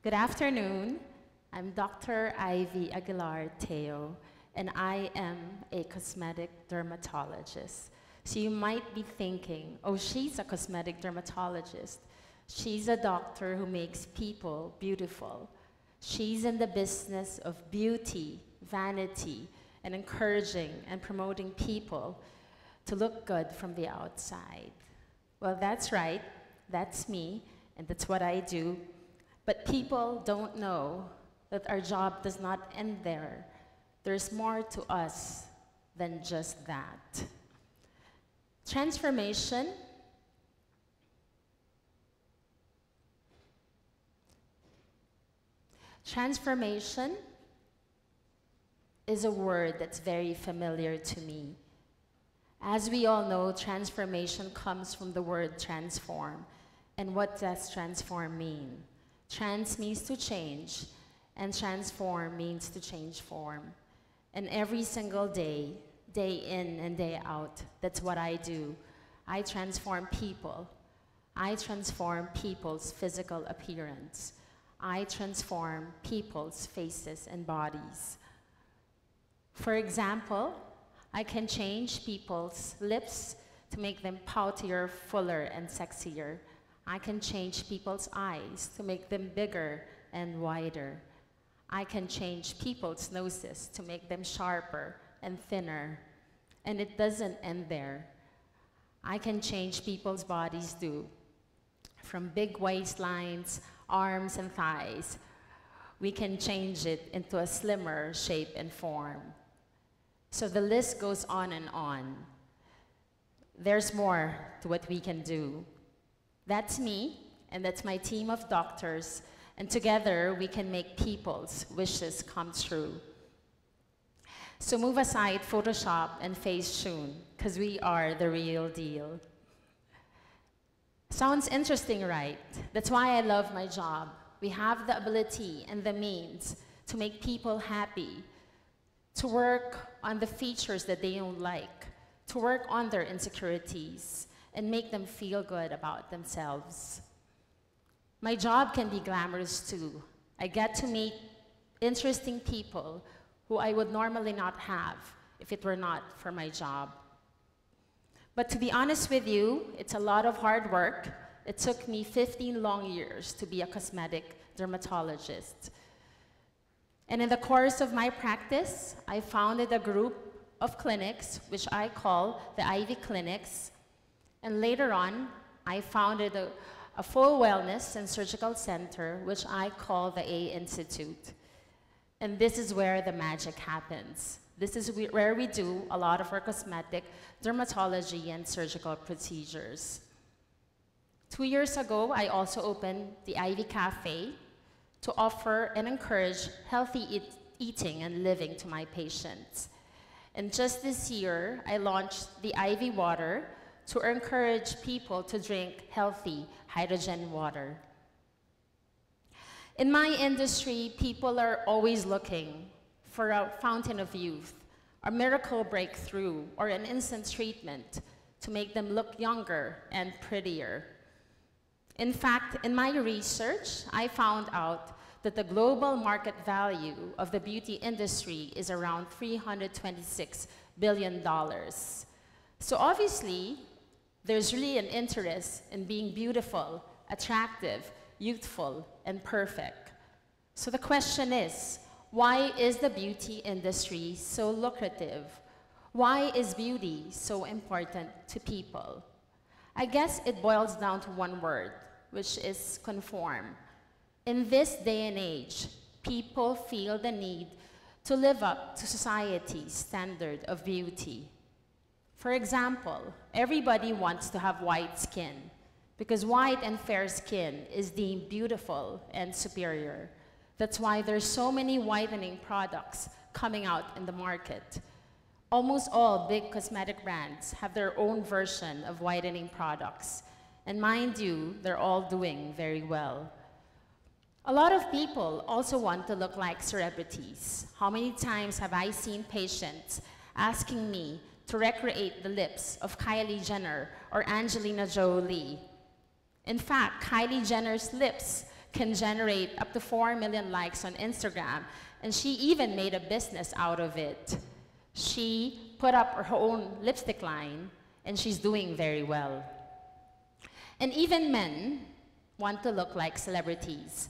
Good afternoon. I'm Dr. Aivee Teo, and I am a cosmetic dermatologist. So you might be thinking, oh, she's a cosmetic dermatologist. She's a doctor who makes people beautiful. She's in the business of beauty, vanity, and encouraging and promoting people to look good from the outside. Well, that's right. That's me, and that's what I do. But people don't know that our job does not end there. There's more to us than just that. Transformation is a word that's very familiar to me. As we all know, transformation comes from the word transform. And what does transform mean? Trans means to change, and transform means to change form. And every single day, day in and day out, that's what I do. I transform people. I transform people's physical appearance. I transform people's faces and bodies. For example, I can change people's lips to make them poutier, fuller, and sexier. I can change people's eyes to make them bigger and wider. I can change people's noses to make them sharper and thinner. And it doesn't end there. I can change people's bodies too. From big waistlines, arms, and thighs, we can change it into a slimmer shape and form. So the list goes on and on. There's more to what we can do. That's me, and that's my team of doctors, and together we can make people's wishes come true. So move aside Photoshop and Facetune, because we are the real deal. Sounds interesting, right? That's why I love my job. We have the ability and the means to make people happy, to work on the features that they don't like, to work on their insecurities, and make them feel good about themselves. My job can be glamorous too. I get to meet interesting people who I would normally not have if it were not for my job. But to be honest with you, it's a lot of hard work. It took me 15 long years to be a cosmetic dermatologist. And in the course of my practice, I founded a group of clinics, which I call the Aivee Clinics. And later on, I founded a full wellness and surgical center, which I call the A Institute. And this is where the magic happens. This is where we do a lot of our cosmetic, dermatology, and surgical procedures. 2 years ago, I also opened the Aivee Cafe to offer and encourage healthy eating and living to my patients. And just this year, I launched the Aivee Water to encourage people to drink healthy hydrogen water. In my industry, people are always looking for a fountain of youth, a miracle breakthrough, or an instant treatment to make them look younger and prettier. In fact, in my research, I found out that the global market value of the beauty industry is around $326 billion. So obviously, there's really an interest in being beautiful, attractive, youthful, and perfect. So the question is, why is the beauty industry so lucrative? Why is beauty so important to people? I guess it boils down to one word, which is conform. In this day and age, people feel the need to live up to society's standard of beauty. For example, everybody wants to have white skin because white and fair skin is deemed beautiful and superior. That's why there's so many whitening products coming out in the market. Almost all big cosmetic brands have their own version of whitening products. And mind you, they're all doing very well. A lot of people also want to look like celebrities. How many times have I seen patients asking me to recreate the lips of Kylie Jenner or Angelina Jolie? In fact, Kylie Jenner's lips can generate up to 4 million likes on Instagram, and she even made a business out of it. She put up her own lipstick line, and she's doing very well. And even men want to look like celebrities.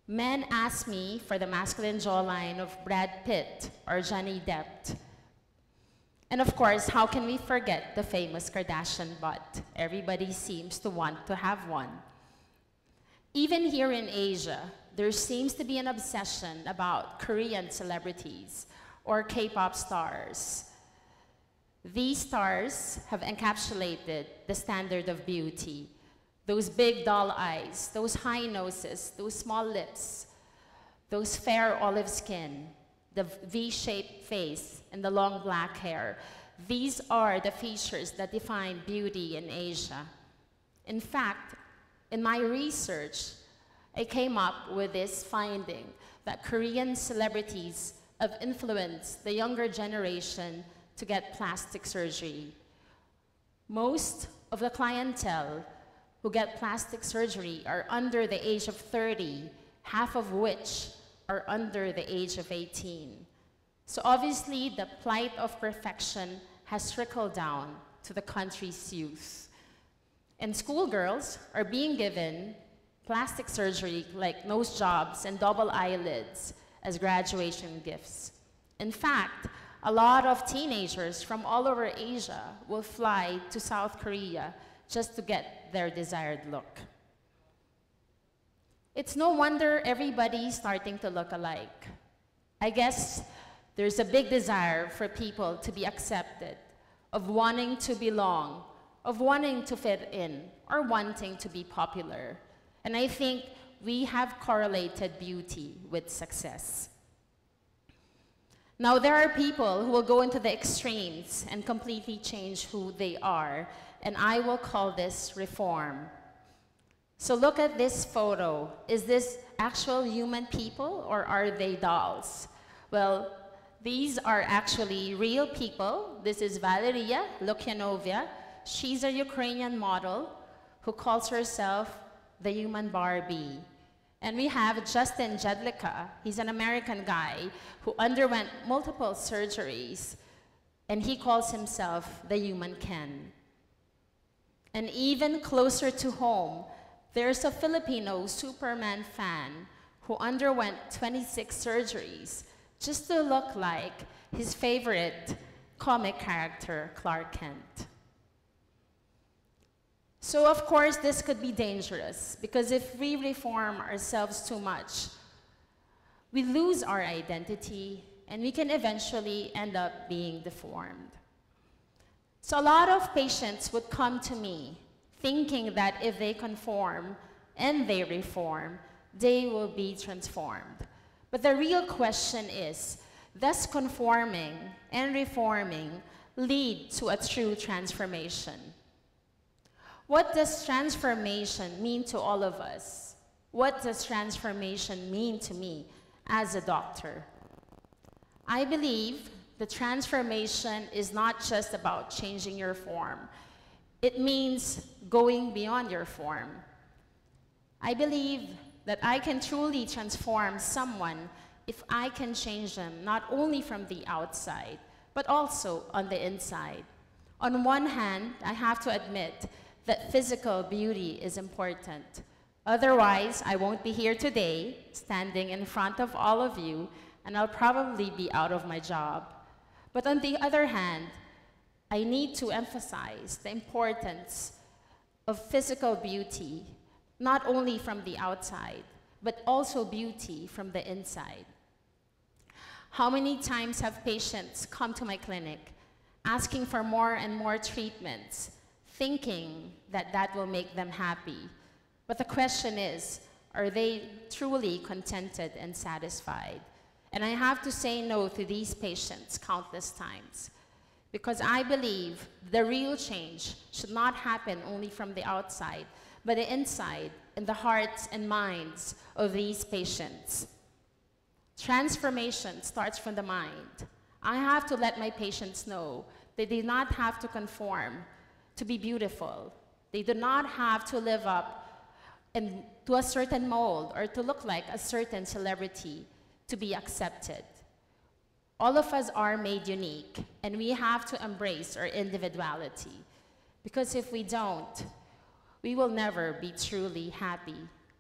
Men ask me for the masculine jawline of Brad Pitt or Johnny Depp. And of course, how can we forget the famous Kardashian butt? Everybody seems to want to have one. Even here in Asia, there seems to be an obsession about Korean celebrities or K-pop stars. These stars have encapsulated the standard of beauty. Those big doll eyes, those high noses, those small lips, those fair olive skin, the V-shaped face, and the long black hair. These are the features that define beauty in Asia. In fact, in my research, I came up with this finding that Korean celebrities have influenced the younger generation to get plastic surgery. Most of the clientele who get plastic surgery are under the age of 30, half of which are under the age of 18. So obviously, the plight of perfection has trickled down to the country's youth. And schoolgirls are being given plastic surgery like nose jobs and double eyelids as graduation gifts. In fact, a lot of teenagers from all over Asia will fly to South Korea just to get their desired look. It's no wonder everybody's starting to look alike. I guess there's a big desire for people to be accepted, of wanting to belong, of wanting to fit in, or wanting to be popular. And I think we have correlated beauty with success. Now, there are people who will go into the extremes and completely change who they are, and I will call this reform. So look at this photo. Is this actual human people, or are they dolls? Well, these are actually real people. This is Valeria Lukyanovia. She's a Ukrainian model who calls herself the human Barbie. And we have Justin Jedlicka. He's an American guy who underwent multiple surgeries, and he calls himself the human Ken. And even closer to home, there's a Filipino Superman fan who underwent 26 surgeries just to look like his favorite comic character, Clark Kent. So of course, this could be dangerous, because if we reform ourselves too much, we lose our identity, and we can eventually end up being deformed. So a lot of patients would come to me thinking that if they conform and they reform, they will be transformed. But the real question is, does conforming and reforming lead to a true transformation? What does transformation mean to all of us? What does transformation mean to me as a doctor? I believe the transformation is not just about changing your form. It means going beyond your form. I believe that I can truly transform someone if I can change them not only from the outside, but also on the inside. On one hand, I have to admit that physical beauty is important. Otherwise, I won't be here today, standing in front of all of you, and I'll probably be out of my job. But on the other hand, I need to emphasize the importance of physical beauty, not only from the outside, but also beauty from the inside. How many times have patients come to my clinic asking for more and more treatments, thinking that that will make them happy? But the question is, are they truly contented and satisfied? And I have to say no to these patients countless times, because I believe the real change should not happen only from the outside, but the inside, in the hearts and minds of these patients. Transformation starts from the mind. I have to let my patients know they do not have to conform to be beautiful. They do not have to live up and to a certain mold or to look like a certain celebrity to be accepted. All of us are made unique, and we have to embrace our individuality. Because if we don't, we will never be truly happy.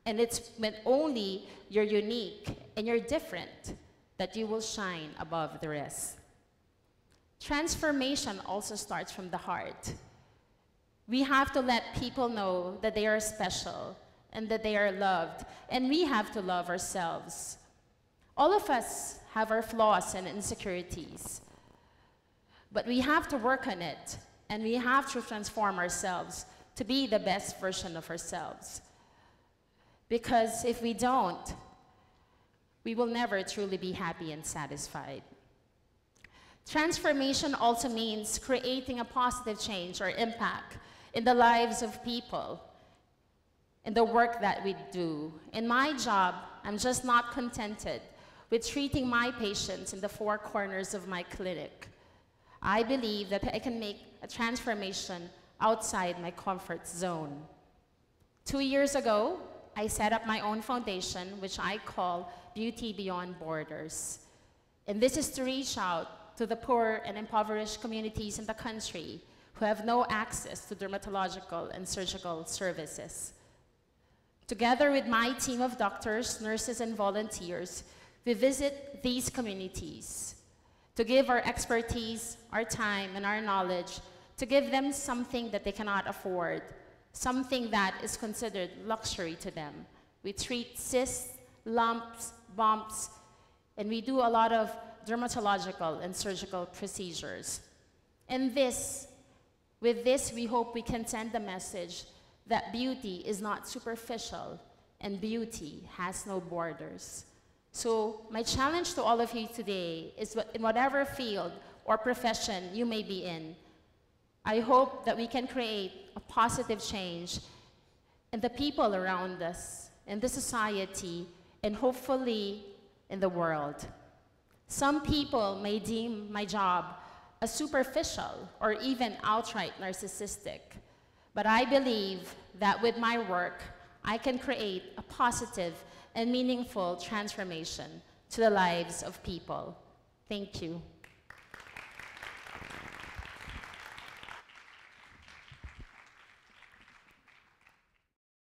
And it's when only you're unique and you're different that you will shine above the rest. Transformation also starts from the heart. We have to let people know that they are special and that they are loved, and we have to love ourselves. All of us have our flaws and insecurities, but we have to work on it, and we have to transform ourselves to be the best version of ourselves. Because if we don't, we will never truly be happy and satisfied. Transformation also means creating a positive change or impact in the lives of people, in the work that we do. In my job, I'm just not contented with treating my patients in the four corners of my clinic. I believe that I can make a transformation outside my comfort zone. 2 years ago, I set up my own foundation, which I call Beauty Beyond Borders. And this is to reach out to the poor and impoverished communities in the country who have no access to dermatological and surgical services. Together with my team of doctors, nurses, and volunteers, we visit these communities to give our expertise, our time, and our knowledge to give them something that they cannot afford, something that is considered luxury to them. We treat cysts, lumps, bumps, and we do a lot of dermatological and surgical procedures. And with this, we hope we can send the message that beauty is not superficial and beauty has no borders. So my challenge to all of you today is in whatever field or profession you may be in, I hope that we can create a positive change in the people around us, in the society, and hopefully in the world. Some people may deem my job as superficial or even outright narcissistic, but I believe that with my work, I can create a positive and meaningful transformation to the lives of people. Thank you.